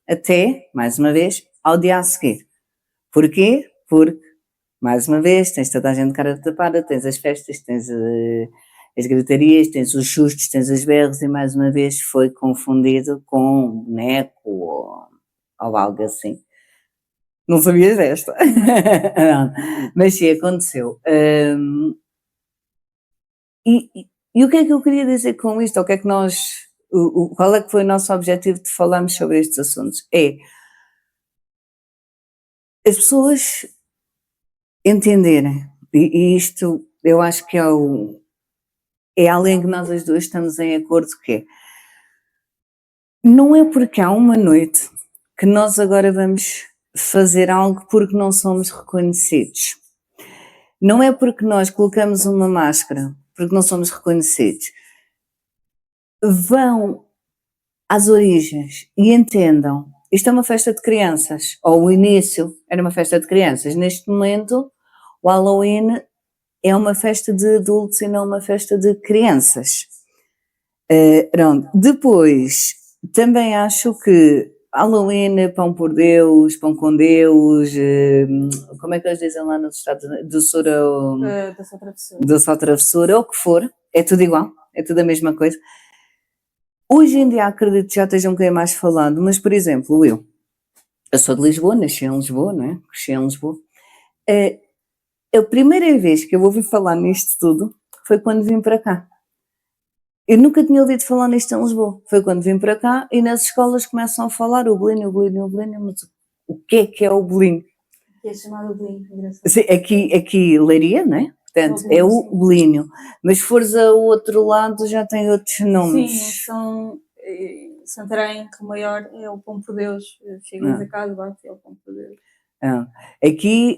até, mais uma vez, ao dia a seguir. Porquê? Porque, mais uma vez, tens toda a gente de cara tapada, tens as festas, tens as gritarias, tens os sustos, tens os berros e, mais uma vez, foi confundido com um boneco ou algo assim. Não sabias desta? Mas sim, aconteceu. E o que é que eu queria dizer com isto? O que é que qual é que foi o nosso objetivo de falarmos sobre estes assuntos? É as pessoas entenderem, e isto eu acho que é além que nós as duas estamos em acordo, que é, não é porque há uma noite que nós agora vamos fazer algo porque não somos reconhecidos. Não é porque nós colocamos uma máscara, porque não somos reconhecidos. Vão às origens e entendam, isto é uma festa de crianças, ou o início era uma festa de crianças. Neste momento, o Halloween é uma festa de adultos e não uma festa de crianças. Pronto. Depois, também acho que Halloween, pão por Deus, pão com Deus, como é que eles dizem lá nos Estados Unidos? Doçura ou travessura, ou o que for, é tudo igual, é tudo a mesma coisa. Hoje em dia acredito que já esteja um bocadinho mais falado, mas por exemplo, eu sou de Lisboa, nasci em Lisboa, não é? Cresci em Lisboa. A primeira vez que eu ouvi falar nisto tudo foi quando vim para cá. Eu nunca tinha ouvido falar nisto em Lisboa. Foi quando vim para cá e nas escolas começam a falar o bolinho, mas o que é o bolinho? Que é chamado bolinho, engraçado. Sim, aqui Leiria, não é? Portanto, é o bolinho. Mas se fores ao outro lado já tem outros nomes. Sim, são Santarém, que o maior é o pão por Deus. Chegas a casa, bate, é o pão por Deus. Aqui,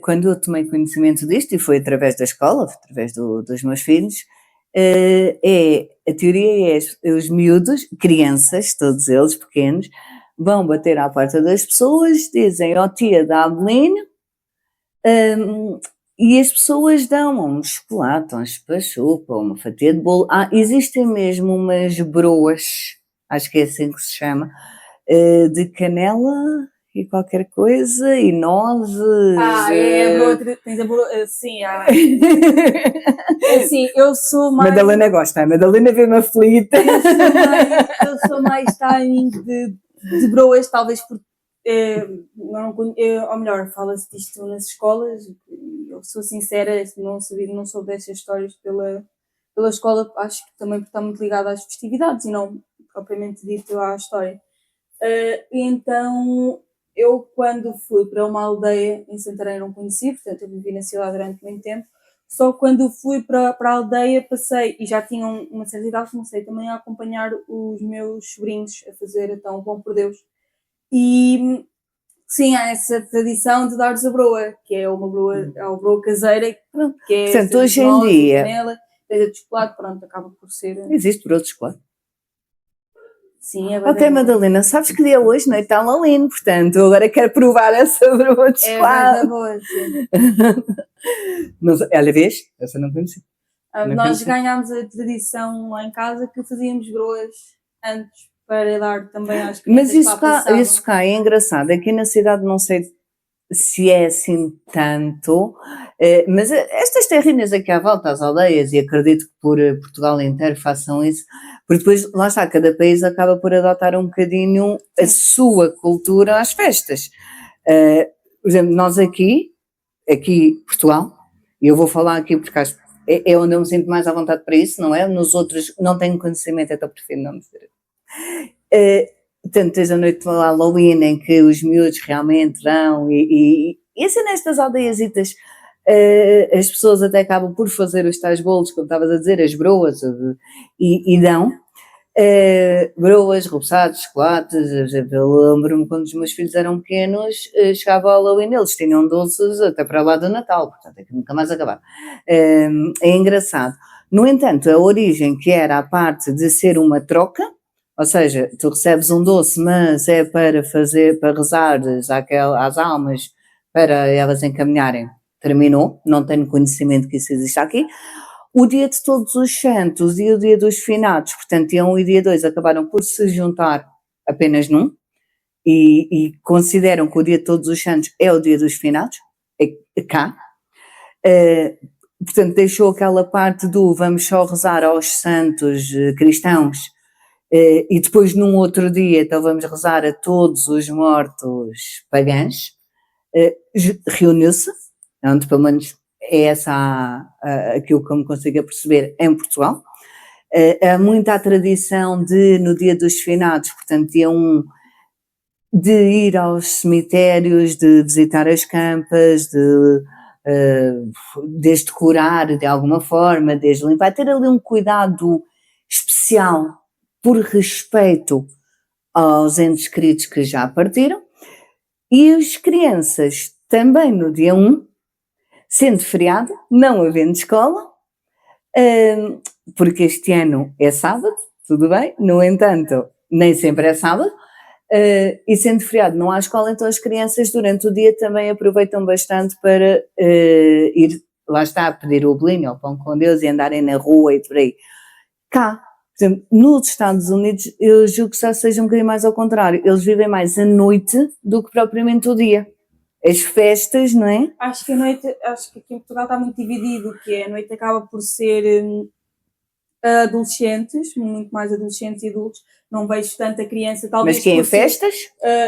quando eu tomei conhecimento disto, e foi através da escola, através dos meus filhos, a teoria é os miúdos, crianças, todos eles pequenos, vão bater à porta das pessoas, dizem, ó tia, dá bolinho, e as pessoas dão um chocolate, um chupa-chupa, uma fatia de bolo. Existem mesmo umas broas, acho que é assim que se chama, de canela e qualquer coisa, e nozes. Tens a broa, sim, assim, eu sou mais... Madalena gosta, a Madalena vê-me aflita. Eu sou mais timing de broas, talvez porque, ou melhor, fala-se disto nas escolas, eu sou sincera, não soube destas histórias pela escola, acho que também porque está muito ligada às festividades e não propriamente dito à história. Então, eu quando fui para uma aldeia em Santarém não conheci, portanto eu vivi na cidade durante muito tempo, só quando fui para a aldeia passei, e já tinham uma certa idade, comecei também a acompanhar os meus sobrinhos a fazer então o pão por Deus. E sim, há essa tradição de dar-lhes a broa, que é uma broa caseira, que é portanto, hoje em dia, canela, de chocolate, pronto, acaba por ser... Existe broa de chocolate? Sim, é Ok, Madalena, sabes que dia hoje, não é? Está Halloween, portanto, agora quero provar essa broa de chocolate. É boa, sim. Olha, vês? Essa não conheci. Nós ganhámos a tradição lá em casa que fazíamos broas antes para dar também às crianças. Mas isso cá é engraçado. Aqui na cidade não sei se é assim tanto, mas estas terrinhas aqui à volta, as aldeias, e acredito que por Portugal inteiro façam isso, porque depois, lá está, cada país acaba por adotar um bocadinho a sua cultura às festas. Por exemplo, nós aqui, Portugal, e eu vou falar aqui porque acho é onde eu me sinto mais à vontade para isso, não é? Nos outros não tenho conhecimento, então prefiro não dizer. Portanto, tens a noite de Halloween em que os miúdos realmente vão e assim nestas aldeiasitas as pessoas até acabam por fazer os tais bolos, como estavas a dizer, as broas, e dão broas, reboçados, chocolates. Eu lembro-me quando os meus filhos eram pequenos, chegava ao Halloween, eles tinham doces até para lá do Natal, portanto é que nunca mais acabava. É engraçado. No entanto, a origem que era a parte de ser uma troca, ou seja, tu recebes um doce, mas é para rezares às almas, para elas encaminharem. Terminou, não tenho conhecimento que isso exista aqui. O dia de Todos os Santos e o dia dos Finados, portanto, dia 1 e dia 2 acabaram por se juntar apenas num e consideram que o dia de Todos os Santos é o dia dos Finados, é cá. Portanto, deixou aquela parte do vamos só rezar aos santos cristãos e depois num outro dia então vamos rezar a todos os mortos pagãos. Reuniu-se, onde pelo menos é essa aquilo que eu me consigo perceber em Portugal. Há muita tradição de, no dia dos finados, portanto dia 1, de ir aos cemitérios, de visitar as campas, desde decorar de alguma forma, desde limpar, ter ali um cuidado especial por respeito aos entes queridos que já partiram. E as crianças também no dia 1, sendo feriado, não havendo escola, porque este ano é sábado, tudo bem, no entanto, nem sempre é sábado, e sendo feriado não há escola, então as crianças durante o dia também aproveitam bastante para ir, lá está, pedir o bolinho, o pão com Deus e andarem na rua e por aí. Cá, por exemplo, nos Estados Unidos, eu julgo que já seja um bocadinho mais ao contrário, eles vivem mais a noite do que propriamente o dia. As festas, não é? Acho que aqui em Portugal está muito dividido, que a noite acaba por ser adolescentes, muito mais adolescentes e adultos. Não vejo tanta criança, talvez. Mas que é em por ser, festas?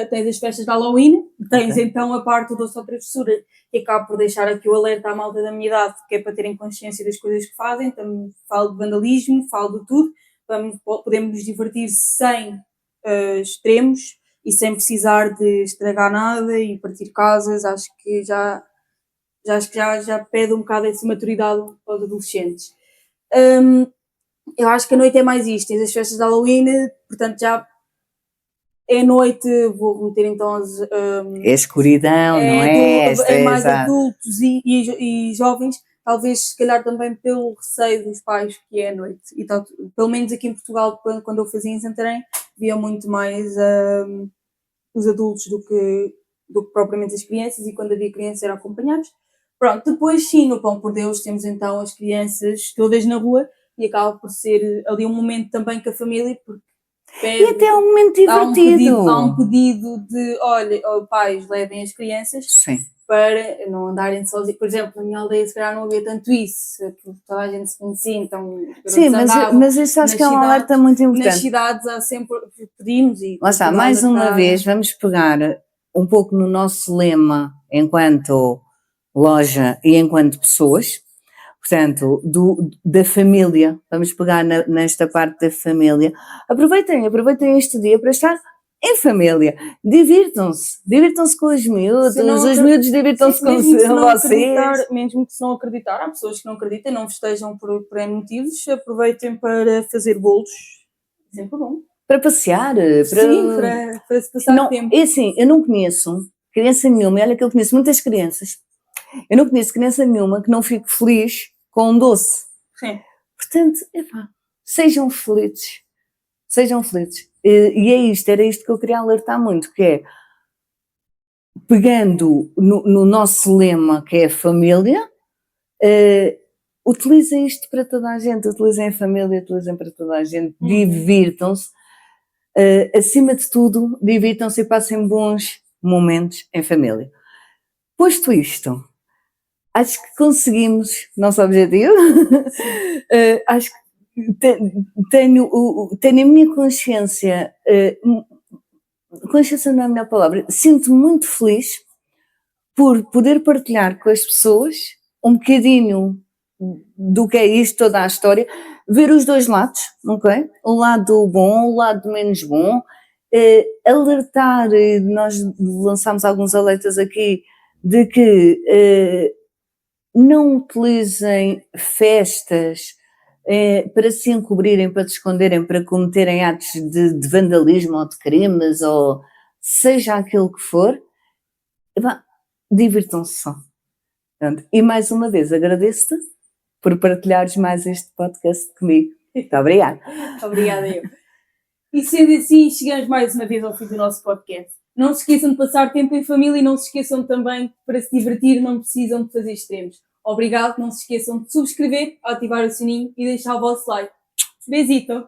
tens as festas de Halloween, tens Ok. então a parte do sua professora, que acaba por deixar aqui o alerta à malta da minha idade, que é para terem consciência das coisas que fazem. Também falo de vandalismo, falo de tudo. Podemos nos divertir sem extremos e sem precisar de estragar nada e partir casas. Acho que já pede um bocado essa maturidade aos adolescentes. Eu acho que a noite é mais isto, tens as festas de Halloween, portanto já é noite, vou meter então É escuridão, não é? é mais Exato. adultos e jovens, talvez se calhar também pelo receio dos pais que é a noite. E tal, pelo menos aqui em Portugal, quando eu fazia em Santarém, via muito mais os adultos do que propriamente as crianças, e quando havia crianças eram acompanhados. Pronto, depois sim, no Pão por Deus temos então as crianças todas na rua e acaba por ser ali um momento também com a família, porque E até é um momento há um divertido. pedido de, olha, pais, levem as crianças Sim. para não andarem sozinhos. Por exemplo, na minha aldeia se calhar não havia tanto isso, porque toda a gente se conhecia, então os garotos Sim, andavam. mas isso acho Nas que é um alerta cidades- muito Nas importante. cidades há sempre pedimos e Lá está, tudo mais uma alertar. vez, vamos pegar um pouco no nosso lema enquanto loja e enquanto pessoas, portanto, da família, vamos pegar nesta parte da família. Aproveitem este dia para estar em família, divirtam-se com os miúdos, os miúdos divirtam-se com vocês. Mesmo que se não acreditar, há pessoas que não acreditam, não festejam por N motivos, aproveitem para fazer bolos, sempre bom. Para passear, Sim, para se passar não, tempo. é assim, eu não conheço criança nenhuma, olha que eu conheço muitas crianças, eu não conheço criança nenhuma que não fique feliz com um doce. Sim. Portanto, epá, sejam felizes, sejam felizes. E é isto, era isto que eu queria alertar muito, que é, pegando no nosso lema, que é a família, utilizem isto para toda a gente, utilizem a família, utilizem para toda a gente, divirtam-se, acima de tudo, divirtam-se e passem bons momentos em família. Posto isto, acho que conseguimos o nosso objetivo. Acho que tenho a minha consciência, consciência não é a melhor palavra, sinto-me muito feliz por poder partilhar com as pessoas um bocadinho do que é isto, toda a história, ver os dois lados, ok? O lado bom, o lado menos bom, alertar, nós lançámos alguns alertas aqui, de que não utilizem festas para se encobrirem, para se esconderem, para cometerem atos de vandalismo ou de crimes, ou seja aquilo que for, divirtam-se só. Pronto. E mais uma vez agradeço-te por partilhares mais este podcast comigo. Muito obrigada. Obrigada eu. E sendo assim, chegamos mais uma vez ao fim do nosso podcast. Não se esqueçam de passar tempo em família e não se esqueçam também que para se divertir não precisam de fazer extremos. Obrigado, não se esqueçam de subscrever, ativar o sininho e deixar o vosso like. Besito!